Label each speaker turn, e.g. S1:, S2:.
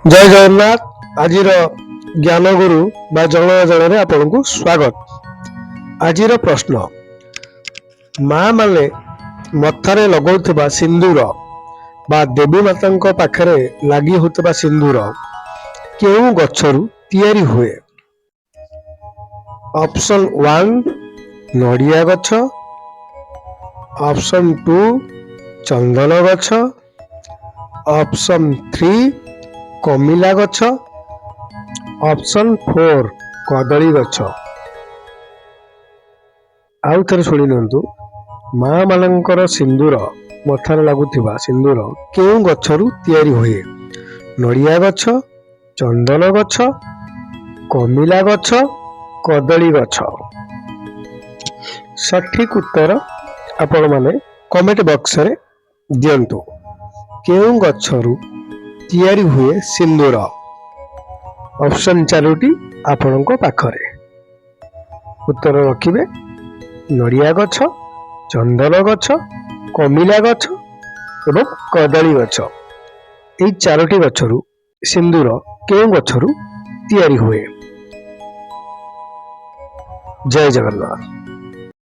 S1: जय जगन्नाथ। आज ज्ञान गुरु बा जन जन आपन को स्वागत। आज प्रश्न, माँ माने मथारे लगौथिबा सिंदूर बा देवी माता पाखरे लगी होता सिंदूर केउ गछरु तैयारी हुए? ऑप्शन 1 नड़िया गछ, ऑप्शन 2 चंदन गछ, ऑप्शन 3 कमिला गछ, ऑप्शन 4 कदली गछ। आउ थे शुणी नियंतु, माँ मानकर सिंदूर मथार लगुथिबा सिंदूर केउ गछरु तैयारी हुए? नड़िया गछ, चंदन गछ, कमिला गछ, कदली गछ। सठिक उत्तर आपण माने कमेंट बॉक्स रे दियंतु। केउ गछरु तैयारी हुए सिंदूर? ऑप्शन 4टी आपणको पाखरे। उत्तर रखिबे नड़िया गछ, चंदन गछ, कमिला गछ एवं कदली गछ। एई 4टी गछरु सिंदूर केउ गछरु तैयारी हुए? जय जगन्नाथ।